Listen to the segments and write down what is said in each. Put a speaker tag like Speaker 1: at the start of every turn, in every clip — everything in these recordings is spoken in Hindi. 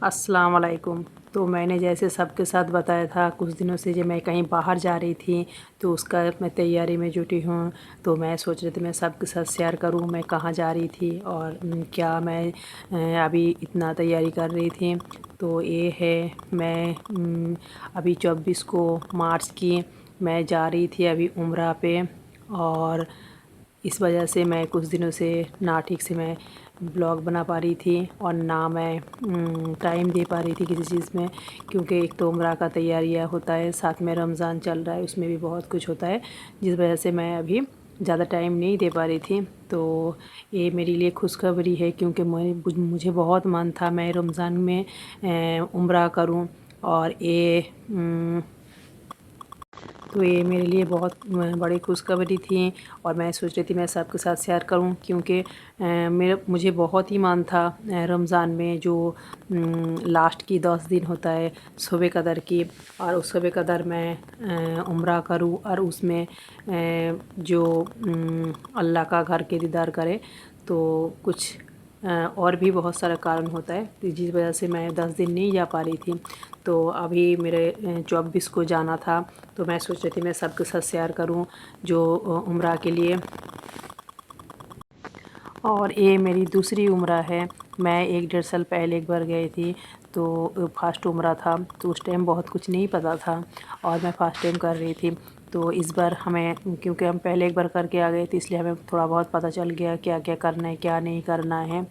Speaker 1: अस्सलाम वालेकुम। तो मैंने जैसे सबके साथ बताया था कुछ दिनों से जो मैं कहीं बाहर जा रही थी, तो उसका मैं तैयारी में जुटी हूँ। तो मैं सोच रही थी मैं सबके साथ शेयर करूँ मैं कहाँ जा रही थी और क्या मैं अभी इतना तैयारी कर रही थी। तो ये है मैं अभी 24 को मार्च की मैं जा रही थी अभी उम्रा पे। और इस वजह से मैं कुछ दिनों से ना ठीक से मैं ब्लॉग बना पा रही थी और ना मैं टाइम दे पा रही थी किसी चीज़ में, क्योंकि एक तो उम्रा का तैयारियाँ होता है, साथ में रमज़ान चल रहा है, उसमें भी बहुत कुछ होता है, जिस वजह से मैं अभी ज़्यादा टाइम नहीं दे पा रही थी। तो ये मेरे लिए खुशखबरी है, क्योंकि मुझे बहुत मन था मैं रमज़ान में उम्रा करूं। और तो ये मेरे लिए बहुत बड़ी खुशखबरी थी और मैं सोच रही थी मैं सबके साथ शेयर करूं, क्योंकि मुझे बहुत ही मन था रमज़ान में जो लास्ट की 10 दिन होता है शब कदर की, और उस शब कदर मैं उम्रा करूं और उसमें जो अल्लाह का घर के दीदार करे। तो कुछ और भी बहुत सारा कारण होता है, तो जिस वजह से मैं 10 दिन नहीं जा पा रही थी। तो अभी मेरे 24 को जाना था, तो मैं सोच रही थी मैं सबके साथ शेयर करूं जो उम्रा के लिए। और ये मेरी दूसरी उम्रा है। मैं 1 डेढ़ साल पहले एक बार गई थी, तो फर्स्ट उम्रा था, तो उस टाइम बहुत कुछ नहीं पता था और मैं फ़र्स्ट टाइम कर रही थी। तो इस बार हमें, क्योंकि हम पहले एक बार करके आ गए थे, इसलिए हमें थोड़ा बहुत पता चल गया क्या क्या करना है क्या नहीं करना है।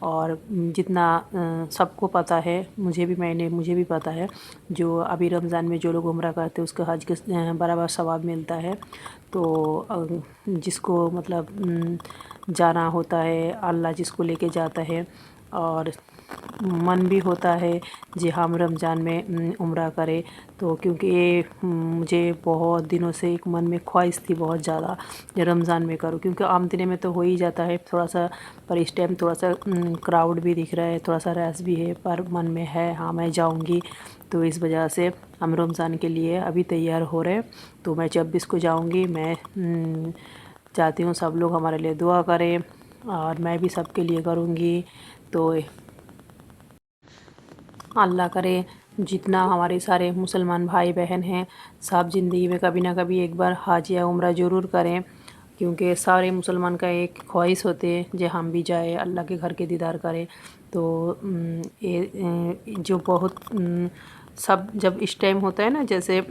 Speaker 1: और जितना सबको पता है, मुझे भी पता है, जो अभी रमज़ान में जो लोग उम्रा करते हैं उसको हज के बराबर सवाब मिलता है। तो जिसको मतलब जाना होता है, अल्लाह जिसको लेके जाता है, और मन भी होता है जी हम रमज़ान में उम्रा करें। तो क्योंकि ये मुझे बहुत दिनों से एक मन में ख्वाहिश थी बहुत ज़्यादा जो रमज़ान में करूँ, क्योंकि आम दिनों में तो हो ही जाता है थोड़ा सा, पर इस टाइम थोड़ा सा क्राउड भी दिख रहा है, थोड़ा सा रश भी है, पर मन में है हाँ मैं जाऊँगी। तो इस वजह से हम रमज़ान के लिए अभी तैयार हो रहे हैं। तो मैं 26 को जाऊँगी। मैं चाहती हूँ सब लोग हमारे लिए दुआ करें और मैं भी सबके लिए करूँगी। तो अल्लाह करे जितना हमारे सारे मुसलमान भाई बहन हैं सब ज़िंदगी में कभी ना कभी एक बार हज या उम्रा ज़रूर करें, क्योंकि सारे मुसलमान का एक ख्वाहिश होते हैं जो हम भी जाए अल्लाह के घर के दीदार करें। तो ये जो बहुत सब जब इस टाइम होता है ना, जैसे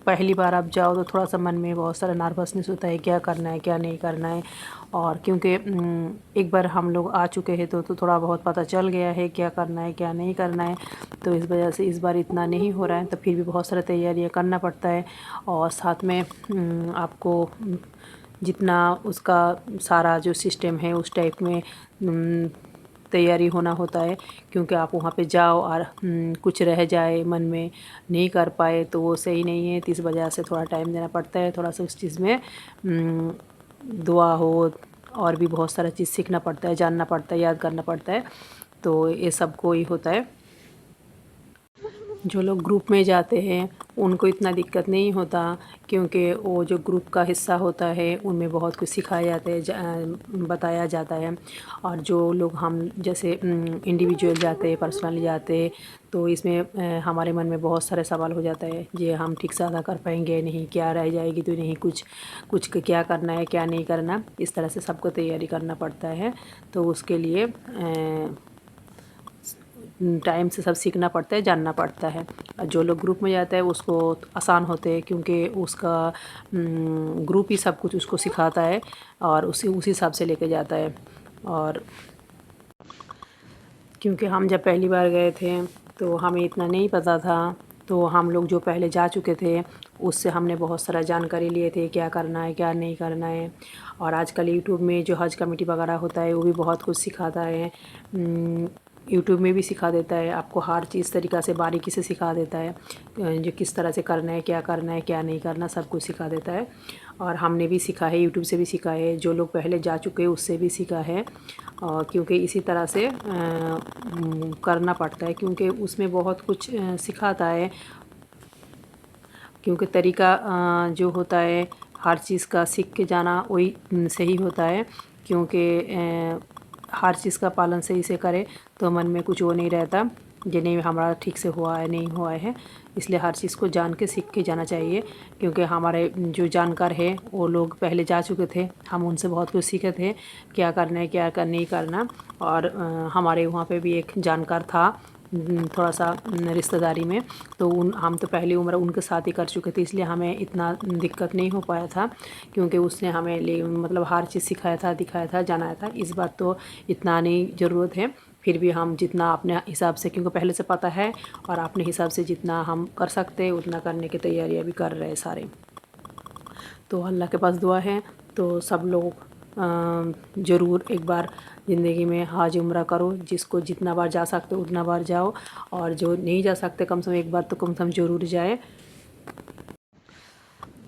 Speaker 1: पहली बार आप जाओ तो थोड़ा सा मन में बहुत सारा नर्वसनेस होता है क्या करना है क्या नहीं करना है। और क्योंकि एक बार हम लोग आ चुके हैं तो थोड़ा बहुत पता चल गया है क्या करना है क्या नहीं करना है। तो इस वजह से इस बार इतना नहीं हो रहा है, तो फिर भी बहुत सारा तैयारियां करना पड़ता है। और साथ में आपको जितना उसका सारा जो सिस्टम है उस टाइप में तैयारी होना होता है, क्योंकि आप वहाँ पे जाओ और कुछ रह जाए मन में नहीं कर पाए तो वो सही नहीं है। तो इस वजह से थोड़ा टाइम देना पड़ता है, थोड़ा सा उस चीज़ में दुआ हो, और भी बहुत सारा चीज़ सीखना पड़ता है, जानना पड़ता है, याद करना पड़ता है। तो ये सब को ही होता है। जो लोग ग्रुप में जाते हैं उनको इतना दिक्कत नहीं होता, क्योंकि वो जो ग्रुप का हिस्सा होता है उनमें बहुत कुछ सिखाया जाता है, बताया जाता है। और जो लोग हम जैसे इंडिविजुअल जाते हैं, पर्सनली जाते हैं, तो इसमें हमारे मन में बहुत सारे सवाल हो जाता है ये हम ठीक से अदा कर पाएंगे नहीं, क्या रह जाएगी तो नहीं, कुछ कुछ क्या करना है क्या नहीं करना, इस तरह से सबको तैयारी करना पड़ता है। तो उसके लिए टाइम से सब सीखना पड़ता है, जानना पड़ता है। और जो लोग ग्रुप में जाता है उसको आसान होते हैं, क्योंकि उसका ग्रुप ही सब कुछ उसको सिखाता है और उसी हिसाब से लेके जाता है। और क्योंकि हम जब पहली बार गए थे तो हमें इतना नहीं पता था, तो हम लोग जो पहले जा चुके थे उससे हमने बहुत सारा जानकारी लिए थे क्या करना है क्या नहीं करना है। और आजकल यूट्यूब में जो हज कमेटी वगैरह होता है वो भी बहुत कुछ सिखाता है, यूट्यूब में भी सिखा देता है आपको, हर चीज़ तरीक़ा से बारीकी से सिखा देता है जो किस तरह से करना है क्या नहीं करना, सब कुछ सिखा देता है। और हमने भी सीखा है, यूट्यूब से भी सीखा है, जो लोग पहले जा चुके हैं उससे भी सीखा है। और क्योंकि इसी तरह से करना पड़ता है, क्योंकि उसमें बहुत कुछ सिखाता है, क्योंकि तरीका जो होता है हर चीज़ का सीख के जाना वही सही होता है, क्योंकि हर चीज़ का पालन सही से करें तो मन में कुछ वो नहीं रहता कि नहीं हमारा ठीक से हुआ है नहीं हुआ है। इसलिए हर चीज़ को जान के सीख के जाना चाहिए, क्योंकि हमारे जो जानकार है वो लोग पहले जा चुके थे, हम उनसे बहुत कुछ सीखे थे क्या करना है क्या नहीं करना। और हमारे वहाँ पे भी एक जानकार था थोड़ा सा रिश्तेदारी में, तो हम तो पहली उम्र उनके साथ ही कर चुके थे, इसलिए हमें इतना दिक्कत नहीं हो पाया था, क्योंकि उसने हमें मतलब हर चीज़ सिखाया था, दिखाया था, जनाया था। इस बार तो इतना नहीं ज़रूरत है, फिर भी हम जितना अपने हिसाब से, क्योंकि पहले से पता है, और अपने हिसाब से जितना हम कर सकते हैं उतना करने की तैयारियां भी कर रहे हैं सारे। तो अल्लाह के पास दुआ है, तो सब लोग ज़रूर एक बार ज़िंदगी में हज उम्रा करो। जिसको जितना बार जा सकते हो उतना बार जाओ, और जो नहीं जा सकते कम से कम एक बार तो कम से कम ज़रूर जाए।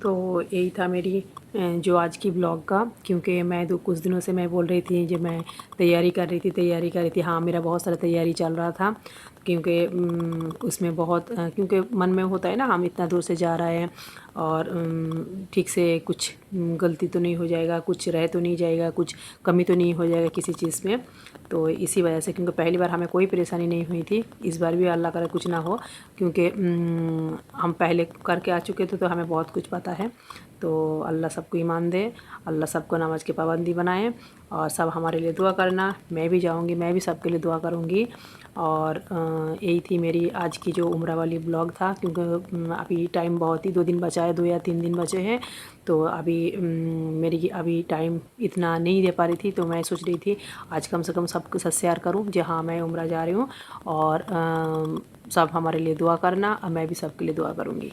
Speaker 1: तो यही था मेरी जो आज की ब्लॉग का, क्योंकि मैं कुछ दिनों से मैं बोल रही थी जब मैं तैयारी कर रही थी। हाँ, मेरा बहुत सारा तैयारी चल रहा था, क्योंकि उसमें बहुत क्योंकि मन में होता है ना, हम इतना दूर से जा रहे हैं और ठीक से कुछ गलती तो नहीं हो जाएगा, कुछ रह तो नहीं जाएगा, कुछ कमी तो नहीं हो जाएगा किसी चीज़ में। तो इसी वजह से, क्योंकि पहली बार हमें कोई परेशानी नहीं हुई थी, इस बार भी अल्लाह करे कुछ ना हो, क्योंकि हम पहले करके आ चुके थे तो हमें बहुत कुछ पता है। तो अल्लाह सबको ईमान दे, अल्लाह सबको नमाज की पाबंदी बनाए, और सब हमारे लिए दुआ करना। मैं भी जाऊंगी, मैं भी सबके लिए दुआ करूंगी। और यही थी मेरी आज की जो उम्रा वाली ब्लॉग था, क्योंकि अभी टाइम बहुत ही 2 दिन बचा है, 2 या 3 दिन बचे हैं। तो अभी मेरी अभी टाइम इतना नहीं दे पा रही थी, तो मैं सोच रही थी आज कम से कम सबके साथ शेयर करूँ जी हाँ मैं उम्रा जा रही हूँ, और सब हमारे लिए दुआ करना, और मैं भी सबके लिए दुआ करूँगी।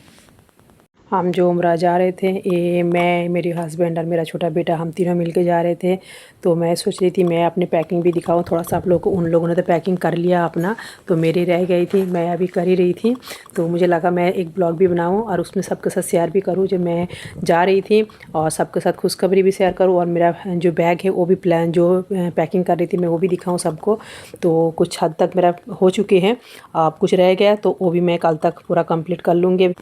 Speaker 1: हम जो उम्रा जा रहे थे, ये मैं, मेरे हस्बैंड और मेरा छोटा बेटा, हम तीनों मिलके जा रहे थे। तो मैं सोच रही थी मैं अपनी पैकिंग भी दिखाऊं थोड़ा सा आप लोग को। उन लोगों ने तो पैकिंग कर लिया अपना, तो मेरी रह गई थी, मैं अभी कर ही रही थी। तो मुझे लगा मैं एक ब्लॉग भी बनाऊं और उसमें सबके साथ शेयर भी करूं जो मैं जा रही थी, और सबके साथ खुशखबरी भी शेयर करूँ, और मेरा जो बैग है वो भी प्लान जो पैकिंग कर रही थी मैं वो भी दिखाऊँ सबको। तो कुछ हद तक मेरा हो चुके हैं, अब कुछ रह गया तो वो भी मैं कल तक पूरा कंप्लीट कर लूँगी।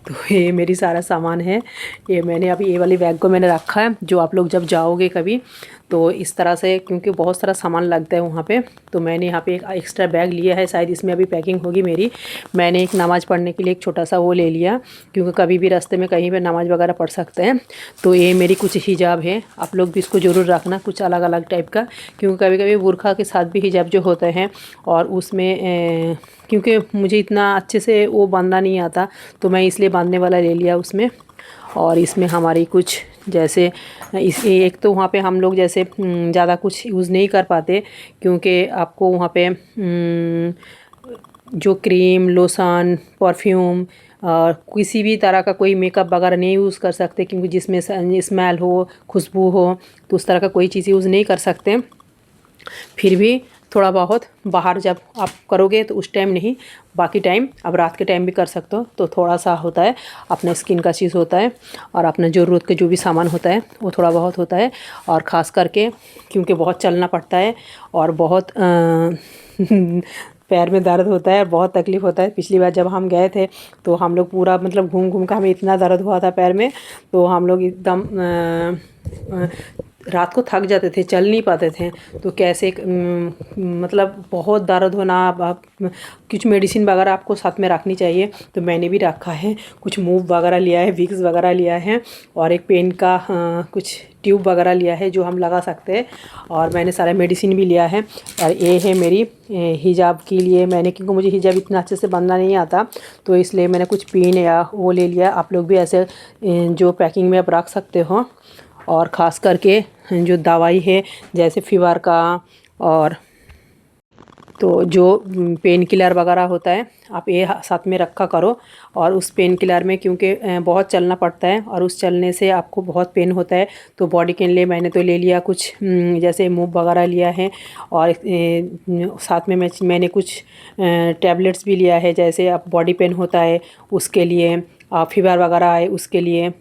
Speaker 1: तो ये मेरी सारा सामान है, ये मैंने अभी ये वाली बैग को मैंने रखा है, जो आप लोग जब जाओगे कभी तो इस तरह से, क्योंकि बहुत सारा सामान लगता है वहाँ पे, तो मैंने यहाँ पे एक एक्स्ट्रा बैग लिया है, शायद इसमें अभी पैकिंग होगी मेरी। मैंने एक नमाज़ पढ़ने के लिए एक छोटा सा वो ले लिया, क्योंकि कभी भी रास्ते में कहीं पे नमाज़ वगैरह पढ़ सकते हैं। तो ये मेरी कुछ हिजाब है, आप लोग भी इसको ज़रूर रखना, कुछ अलग अलग टाइप का, क्योंकि कभी कभी बुरखा के साथ भी हिजाब जो होते हैं, और उसमें क्योंकि मुझे इतना अच्छे से वो बांधना नहीं आता, तो मैं इसलिए बांधने वाला ले लिया उसमें। और इसमें हमारी कुछ जैसे इस एक तो वहाँ पे हम लोग जैसे ज़्यादा कुछ यूज़ नहीं कर पाते, क्योंकि आपको वहाँ पे जो क्रीम, लोशन, परफ्यूम और किसी भी तरह का कोई मेकअप वगैरह नहीं यूज़ कर सकते, क्योंकि जिसमें स्मेल हो, खुशबू हो, तो उस तरह का कोई चीज़ यूज़ नहीं कर सकते। फिर भी थोड़ा बहुत बाहर जब आप करोगे तो उस टाइम नहीं, बाकी टाइम, अब रात के टाइम भी कर सकते हो, तो थोड़ा सा होता है, अपना स्किन का चीज़ होता है, और अपना ज़रूरत के जो भी सामान होता है वो थोड़ा बहुत होता है। और ख़ास करके क्योंकि बहुत चलना पड़ता है, और बहुत पैर में दर्द होता है, बहुत तकलीफ़ होता है। पिछली बार जब हम गए थे तो हम लोग पूरा मतलब घूम घूम कर हमें इतना दर्द हुआ था पैर में, तो हम लोग एकदम रात को थक जाते थे, चल नहीं पाते थे। तो कैसे मतलब बहुत दर्द होना, आप कुछ मेडिसिन वगैरह आपको साथ में रखनी चाहिए, तो मैंने भी रखा है। कुछ मूव वगैरह लिया है, विक्स वगैरह लिया है, और एक पेन का कुछ ट्यूब वगैरह लिया है जो हम लगा सकते हैं, और मैंने सारा मेडिसिन भी लिया है। और ये है मेरी हिजाब के लिए मैंने, क्योंकि मुझे हिजाब इतना अच्छे से बांधना नहीं आता, तो इसलिए मैंने कुछ पिन या वो ले लिया। आप लोग भी ऐसे जो पैकिंग में आप रख सकते हो। और ख़ास करके जो दवाई है जैसे फीवर का, और तो जो पेन किलर वगैरह होता है आप ये साथ में रखा करो। और उस पेन किलर में क्योंकि बहुत चलना पड़ता है, और उस चलने से आपको बहुत पेन होता है, तो बॉडी के लिए मैंने तो ले लिया कुछ जैसे मूव वगैरह लिया है। और साथ में मैंने कुछ टैबलेट्स भी लिया है, जैसे आप बॉडी पेन होता है उसके लिए, फीवर वगैरह आए उसके लिए।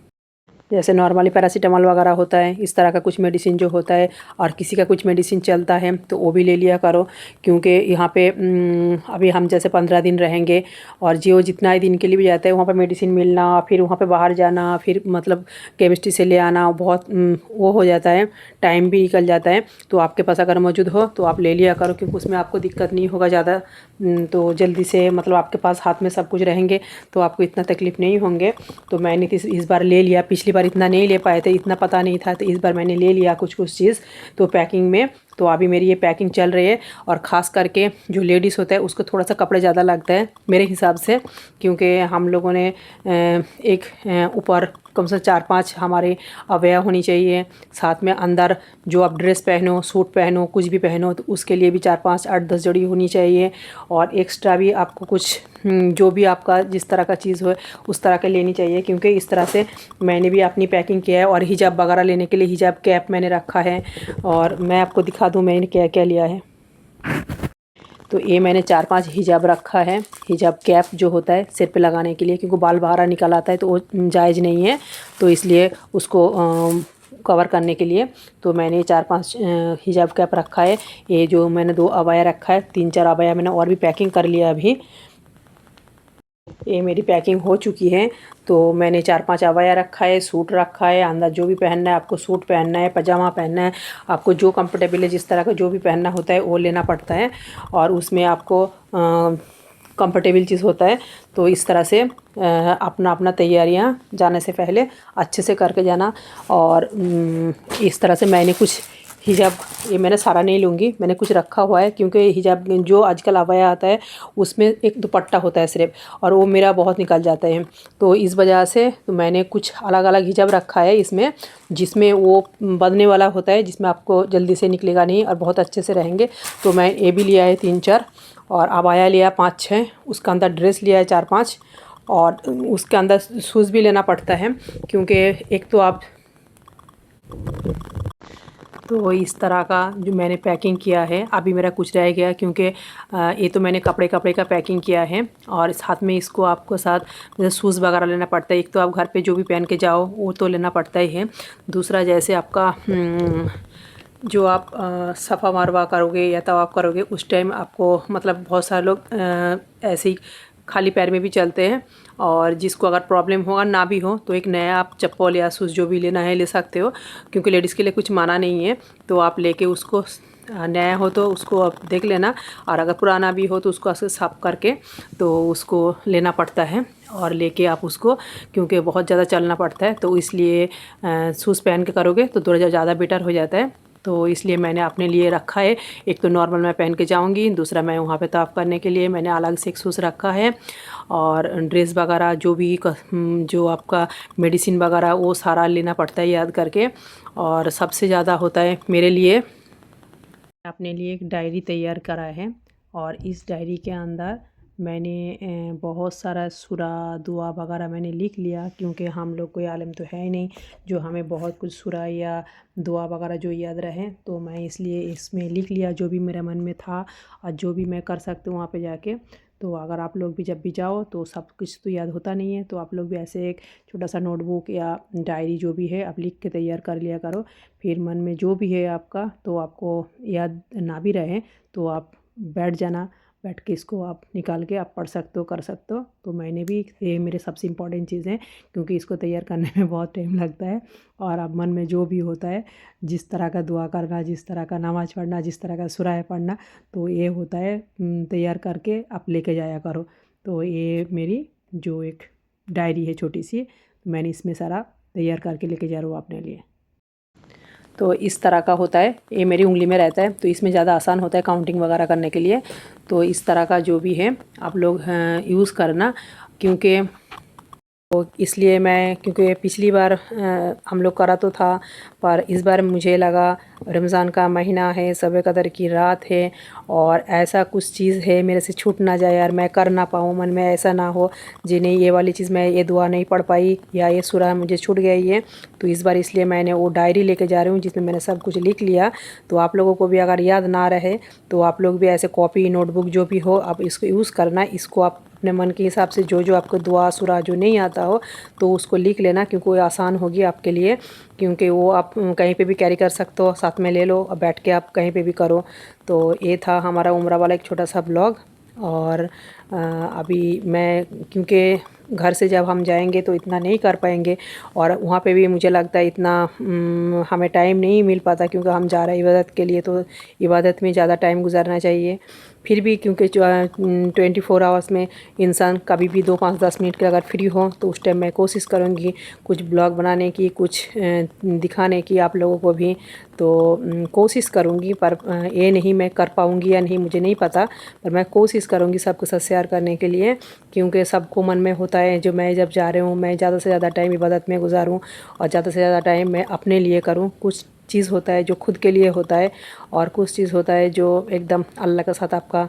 Speaker 1: जैसे नॉर्मली पैरासीटामॉल वगैरह होता है, इस तरह का कुछ मेडिसिन जो होता है, और किसी का कुछ मेडिसिन चलता है तो वो भी ले लिया करो। क्योंकि यहाँ पे अभी हम जैसे 15 दिन रहेंगे, और जो जितना ही दिन के लिए भी जाता है वहाँ पे मेडिसिन मिलना, फिर वहाँ पे बाहर जाना, फिर मतलब केमिस्ट्री से ले आना, बहुत वो हो जाता है, टाइम भी निकल जाता है। तो आपके पास अगर मौजूद हो तो आप ले लिया करो, क्योंकि उसमें आपको दिक्कत नहीं होगा ज़्यादा। तो जल्दी से मतलब आपके पास हाथ में सब कुछ रहेंगे तो आपको इतना तकलीफ़ नहीं होंगे। तो मैंने इस बार ले लिया, पिछली बार इतना नहीं ले पाए थे, इतना पता नहीं था, तो इस बार मैंने ले लिया कुछ कुछ चीज़ तो पैकिंग में। तो अभी मेरी ये पैकिंग चल रही है, और ख़ास करके जो लेडीज़ होता है उसको थोड़ा सा कपड़े ज़्यादा लगता है मेरे हिसाब से, क्योंकि हम लोगों ने एक ऊपर कम से 4-5 हमारे अवयव होनी चाहिए, साथ में अंदर जो आप ड्रेस पहनो, सूट पहनो, कुछ भी पहनो, तो उसके लिए भी 4-5 8-10 जोड़ी होनी चाहिए। और एक्स्ट्रा भी आपको कुछ जो भी आपका जिस तरह का चीज़ हो उस तरह का लेनी चाहिए, क्योंकि इस तरह से मैंने भी अपनी पैकिंग किया है। और हिजाब वगैरह लेने के लिए हिजाब कैप मैंने रखा है, और मैं आपको दिखा दूँ मैंने क्या क्या लिया है। तो ये मैंने 4-5 हिजाब रखा है, हिजाब कैप जो होता है सिर पे लगाने के लिए, क्योंकि बाल बाहर निकल आता है तो वो जायज़ नहीं है, तो इसलिए उसको कवर करने के लिए तो मैंने 4-5 हिजाब कैप रखा है। ये जो मैंने 2 अबाया रखा है, 3-4 अबाया मैंने और भी पैकिंग कर लिया अभी। ये मेरी पैकिंग हो चुकी है। तो मैंने 4-5 अबाया रखा है, सूट रखा है, अंदर जो भी पहनना है आपको, सूट पहनना है, पजामा पहनना है, आपको जो कंफर्टेबल है, जिस तरह का जो भी पहनना होता है वो लेना पड़ता है। और उसमें आपको कंफर्टेबल चीज़ होता है। तो इस तरह से अपना अपना तैयारियां जाने से पहले अच्छे से करके जाना। और इस तरह से मैंने कुछ हिजाब, ये मैंने सारा नहीं लूँगी, मैंने कुछ रखा हुआ है, क्योंकि हिजाब जो आजकल अबाया आता है उसमें एक दुपट्टा होता है सिर्फ, और वो मेरा बहुत निकल जाता है। तो इस वजह से तो मैंने कुछ अलग अलग हिजाब रखा है इसमें, जिसमें वो बंधने वाला होता है, जिसमें आपको जल्दी से निकलेगा नहीं और बहुत अच्छे से रहेंगे। तो मैं ये भी लिया है 3-4, और अबाया लिया 5-6, उसका अंदर ड्रेस लिया है 4-5, और उसके अंदर शूज़ भी लेना पड़ता है, क्योंकि एक तो आप तो इस तरह का जो मैंने पैकिंग किया है। अभी मेरा कुछ रह गया, क्योंकि ये तो मैंने कपड़े कपड़े का पैकिंग किया है, और साथ में इसको आपको साथ जैसे शूज़ वगैरह लेना पड़ता है। एक तो आप घर पे जो भी पहन के जाओ वो तो लेना पड़ता ही है, दूसरा जैसे आपका जो आप सफ़ा मरवा करोगे या तवाफ़ करोगे उस टाइम आपको मतलब बहुत सारे लोग ऐसे ही खाली पैर में भी चलते हैं, और जिसको अगर प्रॉब्लम होगा ना भी हो तो एक नया आप चप्पल या शूज़ जो भी लेना है ले सकते हो, क्योंकि लेडीज़ के लिए कुछ माना नहीं है। तो आप लेके उसको नया हो तो उसको आप देख लेना, और अगर पुराना भी हो तो उसको ऐसे साफ करके तो उसको लेना पड़ता है, और लेके आप उसको, क्योंकि बहुत ज़्यादा चलना पड़ता है, तो इसलिए शूज़ पहन के करोगे तो थोड़ा ज़्यादा बेटर हो जाता है। तो इसलिए मैंने अपने लिए रखा है। एक तो नॉर्मल मैं पहन के जाऊंगी, दूसरा मैं वहाँ पे तवाफ़ करने के लिए मैंने अलग से एक शूज़ रखा है। और ड्रेस वगैरह जो भी जो आपका मेडिसिन वगैरह वो सारा लेना पड़ता है याद करके। और सबसे ज़्यादा होता है मेरे लिए, अपने लिए एक डायरी तैयार करा है, और इस डायरी के अंदर मैंने बहुत सारा सूरा दुआ वगैरह मैंने लिख लिया, क्योंकि हम लोग कोई आलिम तो है ही नहीं जो हमें बहुत कुछ सूरा या दुआ वगैरह जो याद रहे। तो मैं इसलिए इसमें लिख लिया जो भी मेरे मन में था, और जो भी मैं कर सकती हूँ वहाँ पे जाके। तो अगर आप लोग भी जब भी जाओ तो सब कुछ तो याद होता नहीं है, तो आप लोग भी ऐसे एक छोटा सा नोटबुक या डायरी जो भी है आप लिख के तैयार कर लिया करो। फिर मन में जो भी है आपका तो आपको याद ना भी रहे तो आप बैठ जाना, बैठ के इसको आप निकाल के आप पढ़ सकते हो, कर सकते हो। तो मैंने भी, ये मेरे सबसे इम्पोर्टेंट चीज़ है, क्योंकि इसको तैयार करने में बहुत टाइम लगता है। और अब मन में जो भी होता है, जिस तरह का दुआ करना, जिस तरह का नमाज़ पढ़ना, जिस तरह का सूरा पढ़ना, तो ये होता है तैयार करके आप लेके जाया करो। तो ये मेरी जो एक डायरी है छोटी सी, मैंने इसमें सारा तैयार करके लेके जा रहा हूँ अपने लिए। तो इस तरह का होता है, ये मेरी उंगली में रहता है, तो इसमें ज़्यादा आसान होता है काउंटिंग वगैरह करने के लिए। तो इस तरह का जो भी है आप लोग यूज़ करना, क्योंकि तो इसलिए मैं, क्योंकि पिछली बार हम लोग करा तो था, पर इस बार मुझे लगा रमज़ान का महीना है, शब कदर की रात है और ऐसा कुछ चीज़ है मेरे से छूट ना जाए यार, मैं कर ना पाऊँ, मन में ऐसा ना हो जी नहीं ये वाली चीज़, मैं ये दुआ नहीं पढ़ पाई या ये सूरा मुझे छूट गई है। तो इस बार इसलिए मैंने वो डायरी लेके जा रही हूँ जिसमें मैंने सब कुछ लिख लिया। तो आप लोगों को भी अगर याद ना रहे तो आप लोग भी ऐसे कॉपी नोटबुक जो भी हो आप इसको यूज़ करना। इसको आप अपने मन के हिसाब से जो जो आपको दुआ सूरा जो नहीं आता हो तो उसको लिख लेना, क्योंकि वो आसान होगी आपके लिए, क्योंकि वो आप कहीं पे भी कैरी कर सकते हो, साथ में ले लो और बैठ के आप कहीं पे भी करो। तो ये था हमारा उम्रा वाला एक छोटा सा ब्लॉग। और अभी मैं क्योंकि घर से जब हम जाएंगे तो इतना नहीं कर पाएंगे और वहाँ पे भी मुझे लगता है इतना हमें टाइम नहीं मिल पाता, क्योंकि हम जा रहे हैं इबादत के लिए, तो इबादत में ज़्यादा टाइम गुजारना चाहिए। फिर भी क्योंकि 24 आवर्स में इंसान कभी भी 2-5-10 मिनट के अगर फ्री हो तो उस टाइम मैं कोशिश करूँगी कुछ ब्लॉग बनाने की, कुछ दिखाने की आप लोगों को भी। तो कोशिश करूँगी, पर ये नहीं मैं कर पाऊँगी या नहीं मुझे नहीं पता, पर मैं कोशिश करूँगी सबके साथ शेयर करने के लिए, क्योंकि सबको मन में होता है जो मैं जब जा रही हूँ मैं ज़्यादा से ज़्यादा टाइम इबादत में गुजारूँ और ज़्यादा से ज़्यादा टाइम मैं अपने लिए करूँ। कुछ चीज़ होता है जो खुद के लिए होता है और कुछ चीज़ होता है जो एकदम अल्लाह के साथ आपका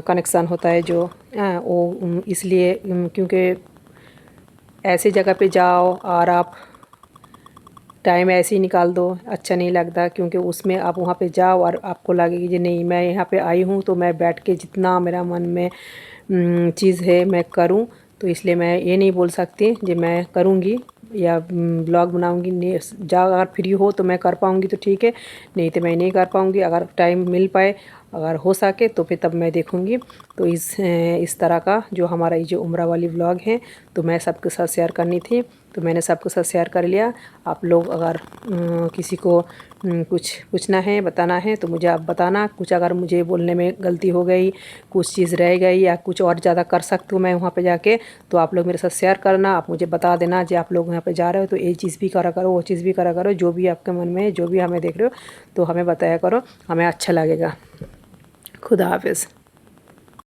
Speaker 1: कनेक्शन होता है, जो वो इसलिए क्योंकि ऐसी जगह पे जाओ और आप टाइम ऐसे ही निकाल दो अच्छा नहीं लगता, क्योंकि उसमें आप वहाँ पे जाओ और आपको लगेगी कि नहीं मैं यहाँ पे आई हूँ तो मैं बैठ के जितना मेरा मन में चीज़ है मैं करूँ। तो इसलिए मैं ये नहीं बोल सकती कि मैं करूँगी या ब्लॉग बनाऊँगी नहीं। जाओ अगर फ्री हो तो मैं कर पाऊँगी तो ठीक है, नहीं तो मैं नहीं कर पाऊँगी। अगर टाइम मिल पाए अगर हो सके तो फिर तब मैं देखूँगी। तो इस तरह का जो हमारा ये जो उम्रा वाली व्लॉग है तो मैं सबके साथ शेयर करनी थी, तो मैंने सबके साथ शेयर कर लिया। आप लोग अगर किसी को कुछ पूछना है बताना है तो मुझे आप बताना। कुछ अगर मुझे बोलने में गलती हो गई, कुछ चीज़ रह गई या कुछ और ज़्यादा कर सकती हूँ मैं वहाँ पे जाके, तो आप लोग मेरे साथ शेयर करना। आप मुझे बता देना जो आप लोग यहाँ पे जा रहे हो तो ये चीज़ भी करा करो, वो चीज़ भी करा करो, जो भी आपके मन में है, जो भी हमें देख रहे हो तो हमें बताया करो, हमें अच्छा लगेगा। खुदा हाफिज़।